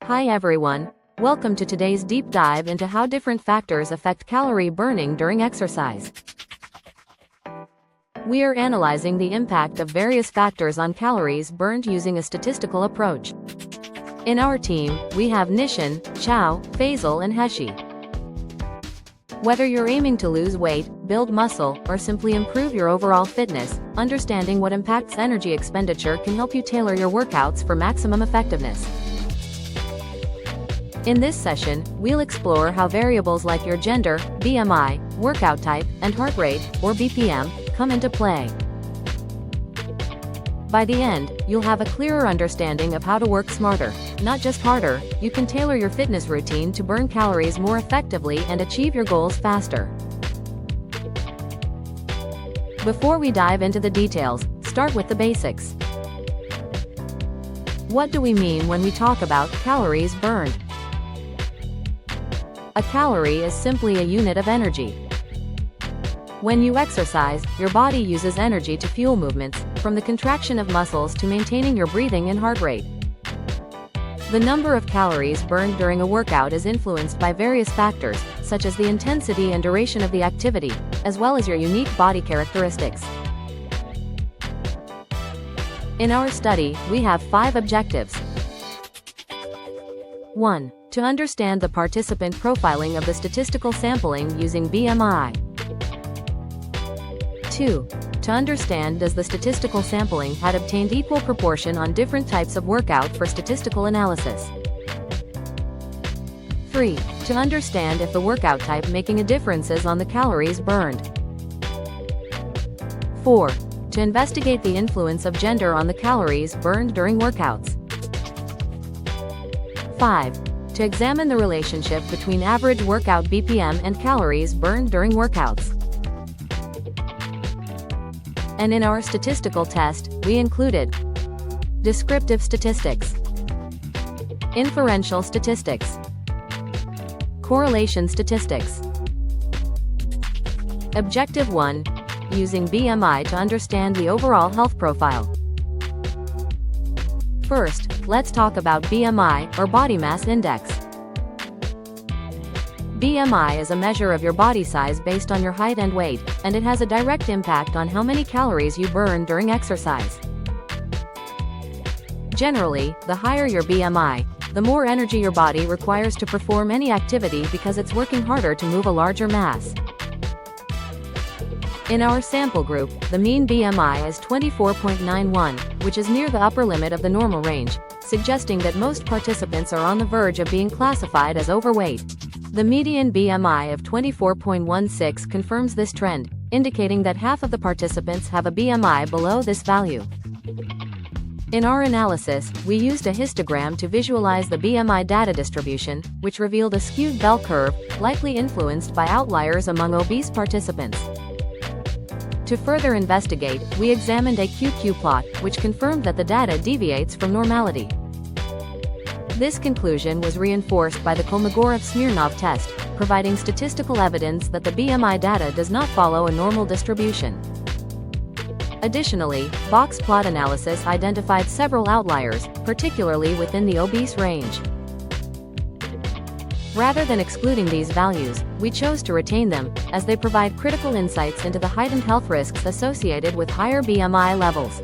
Hi everyone, welcome to today's deep dive into how different factors affect calorie burning during exercise. We are analyzing the impact of various factors on calories burned using a statistical approach. In our team, we have Nishan, Chao, Faisal and Heshi. Whether you're aiming to lose weight, build muscle, or simply improve your overall fitness, understanding what impacts energy expenditure can help you tailor your workouts for maximum effectiveness. In this session, we'll explore how variables like your gender, BMI, workout type, and heart rate, or BPM, come into play. By the end, you'll have a clearer understanding of how to work smarter, not just harder. You can tailor your fitness routine to burn calories more effectively and achieve your goals faster. Before we dive into the details, start with the basics. What do we mean when we talk about calories burned? A calorie is simply a unit of energy. When you exercise, your body uses energy to fuel movements, from the contraction of muscles to maintaining your breathing and heart rate. The number of calories burned during a workout is influenced by various factors, such as the intensity and duration of the activity, as well as your unique body characteristics. In our study, we have 5 objectives. 1. To understand the participant profiling of the statistical sampling using BMI. 2. To understand does the statistical sampling had obtained equal proportion on different types of workout for statistical analysis. 3. To understand if the workout type making a differences on the calories burned. 4. To investigate the influence of gender on the calories burned during workouts. 5. To examine the relationship between average workout BPM and calories burned during workouts. And in our statistical test, we included descriptive statistics, inferential statistics, correlation statistics. Objective 1. Using BMI to understand the overall health profile. First, let's talk about BMI, or body mass index. BMI is a measure of your body size based on your height and weight, and it has a direct impact on how many calories you burn during exercise. Generally, the higher your BMI, the more energy your body requires to perform any activity because it's working harder to move a larger mass. In our sample group, the mean BMI is 24.91, which is near the upper limit of the normal range, suggesting that most participants are on the verge of being classified as overweight. The median BMI of 24.16 confirms this trend, indicating that half of the participants have a BMI below this value. In our analysis, we used a histogram to visualize the BMI data distribution, which revealed a skewed bell curve, likely influenced by outliers among obese participants. To further investigate, we examined a QQ plot, which confirmed that the data deviates from normality. This conclusion was reinforced by the Kolmogorov-Smirnov test, providing statistical evidence that the BMI data does not follow a normal distribution. Additionally, box plot analysis identified several outliers, particularly within the obese range. Rather than excluding these values, we chose to retain them, as they provide critical insights into the heightened health risks associated with higher BMI levels.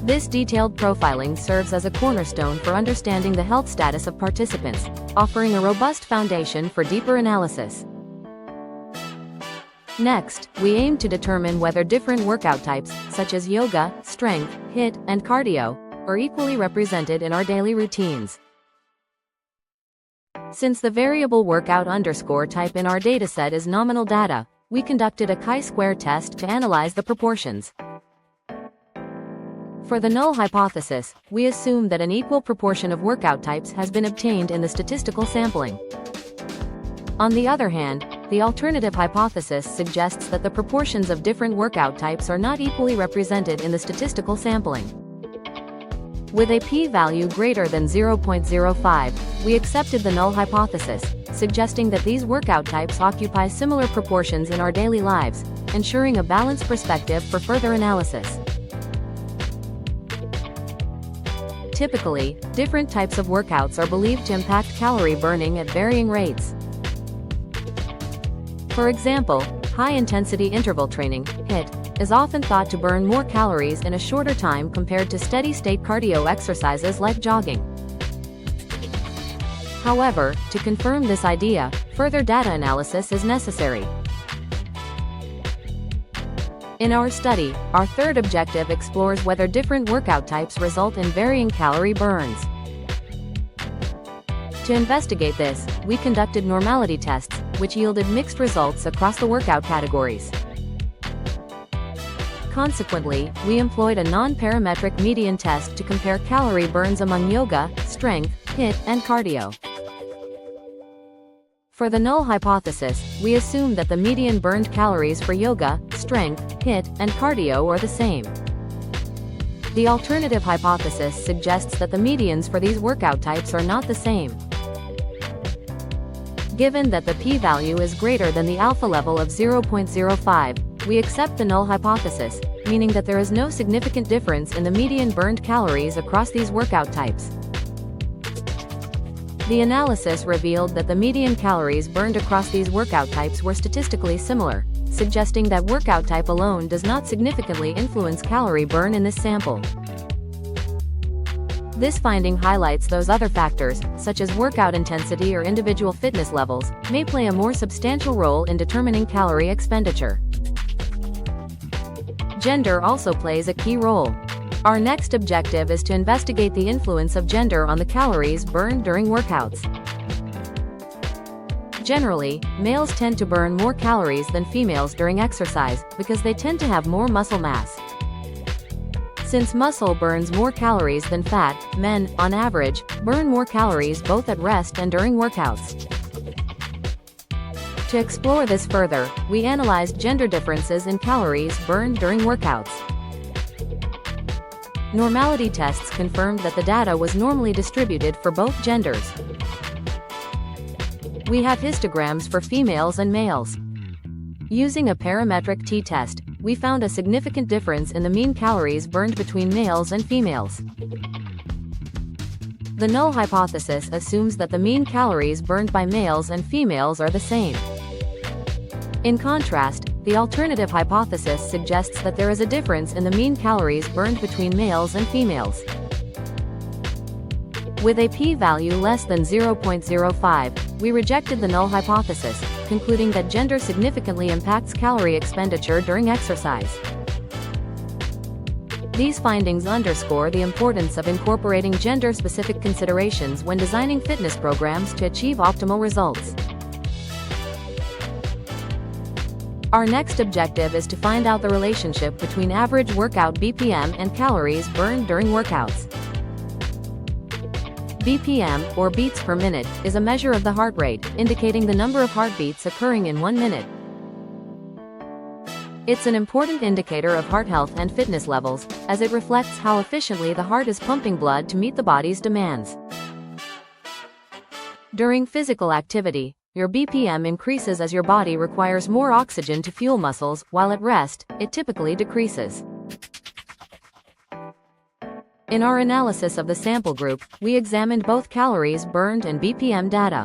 This detailed profiling serves as a cornerstone for understanding the health status of participants, offering a robust foundation for deeper analysis. Next, we aim to determine whether different workout types, such as yoga, strength, HIIT, and cardio, are equally represented in our daily routines. Since the variable workout underscore type in our dataset is nominal data, we conducted a chi-square test to analyze the proportions. For the null hypothesis, we assume that an equal proportion of workout types has been obtained in the statistical sampling. On the other hand, the alternative hypothesis suggests that the proportions of different workout types are not equally represented in the statistical sampling. With a p-value greater than 0.05, we accepted the null hypothesis, suggesting that these workout types occupy similar proportions in our daily lives, ensuring a balanced perspective for further analysis. Typically, different types of workouts are believed to impact calorie burning at varying rates. For example, high-intensity interval training, HIIT, is often thought to burn more calories in a shorter time compared to steady-state cardio exercises like jogging. However, to confirm this idea, further data analysis is necessary. In our study, our third objective explores whether different workout types result in varying calorie burns. To investigate this, we conducted normality tests, which yielded mixed results across the workout categories. Consequently, we employed a non-parametric median test to compare calorie burns among yoga, strength, HIIT, and cardio. For the null hypothesis, we assume that the median burned calories for yoga, strength, HIIT, and cardio are the same. The alternative hypothesis suggests that the medians for these workout types are not the same. Given that the p-value is greater than the alpha level of 0.05, we accept the null hypothesis, meaning that there is no significant difference in the median burned calories across these workout types. The analysis revealed that the median calories burned across these workout types were statistically similar, suggesting that workout type alone does not significantly influence calorie burn in this sample. This finding highlights those other factors, such as workout intensity or individual fitness levels, may play a more substantial role in determining calorie expenditure. Gender also plays a key role. Our next objective is to investigate the influence of gender on the calories burned during workouts. Generally, males tend to burn more calories than females during exercise, because they tend to have more muscle mass. Since muscle burns more calories than fat, men, on average, burn more calories both at rest and during workouts. To explore this further, we analyzed gender differences in calories burned during workouts. Normality tests confirmed that the data was normally distributed for both genders. We have histograms for females and males. Using a parametric t-test, we found a significant difference in the mean calories burned between males and females. The null hypothesis assumes that the mean calories burned by males and females are the same. In contrast, the alternative hypothesis suggests that there is a difference in the mean calories burned between males and females. With a p-value less than 0.05, we rejected the null hypothesis, concluding that gender significantly impacts calorie expenditure during exercise. These findings underscore the importance of incorporating gender-specific considerations when designing fitness programs to achieve optimal results. Our next objective is to find out the relationship between average workout BPM and calories burned during workouts. BPM, or beats per minute, is a measure of the heart rate, indicating the number of heartbeats occurring in 1 minute. It's an important indicator of heart health and fitness levels, as it reflects how efficiently the heart is pumping blood to meet the body's demands. During physical activity, your BPM increases as your body requires more oxygen to fuel muscles, while at rest, it typically decreases. In our analysis of the sample group, we examined both calories burned and BPM data.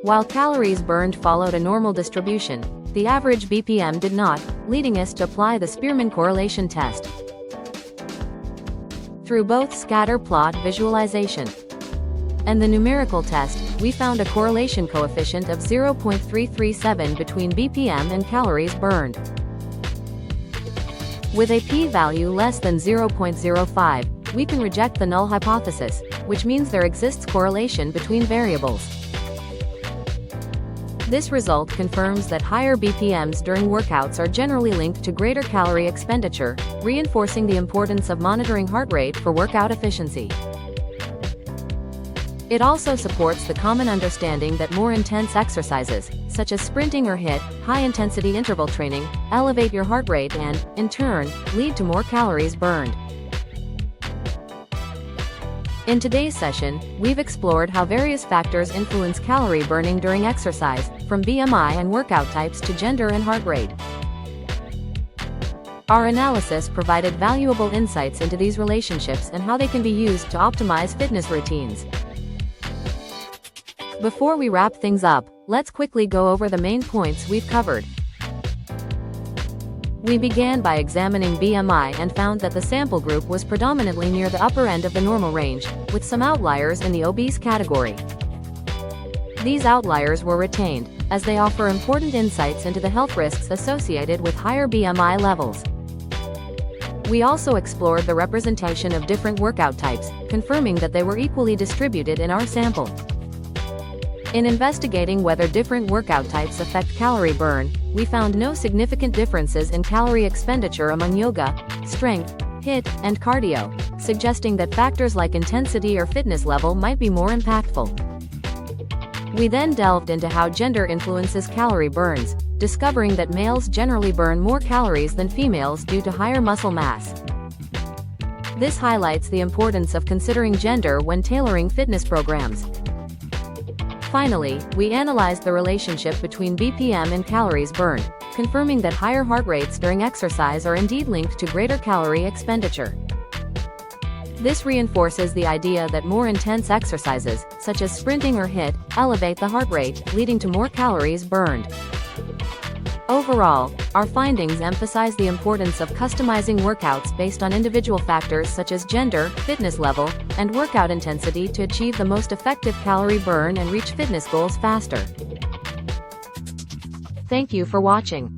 While calories burned followed a normal distribution, the average BPM did not, leading us to apply the Spearman correlation test. Through both scatter plot visualization and the numerical test, we found a correlation coefficient of 0.337 between BPM and calories burned. With a p-value less than 0.05, we can reject the null hypothesis, which means there exists correlation between variables. This result confirms that higher BPMs during workouts are generally linked to greater calorie expenditure, reinforcing the importance of monitoring heart rate for workout efficiency. It also supports the common understanding that more intense exercises, such as sprinting or HIIT, high-intensity interval training, elevate your heart rate and, in turn, lead to more calories burned. In today's session, we've explored how various factors influence calorie burning during exercise, from BMI and workout types to gender and heart rate. Our analysis provided valuable insights into these relationships and how they can be used to optimize fitness routines. Before we wrap things up, let's quickly go over the main points we've covered. We began by examining BMI and found that the sample group was predominantly near the upper end of the normal range, with some outliers in the obese category. These outliers were retained, as they offer important insights into the health risks associated with higher BMI levels. We also explored the representation of different workout types, confirming that they were equally distributed in our sample. In investigating whether different workout types affect calorie burn, we found no significant differences in calorie expenditure among yoga, strength, HIIT, and cardio, suggesting that factors like intensity or fitness level might be more impactful. We then delved into how gender influences calorie burns, discovering that males generally burn more calories than females due to higher muscle mass. This highlights the importance of considering gender when tailoring fitness programs. Finally, we analyzed the relationship between BPM and calories burned, confirming that higher heart rates during exercise are indeed linked to greater calorie expenditure. This reinforces the idea that more intense exercises, such as sprinting or HIIT, elevate the heart rate, leading to more calories burned. Overall, our findings emphasize the importance of customizing workouts based on individual factors such as gender, fitness level, and workout intensity to achieve the most effective calorie burn and reach fitness goals faster. Thank you for watching.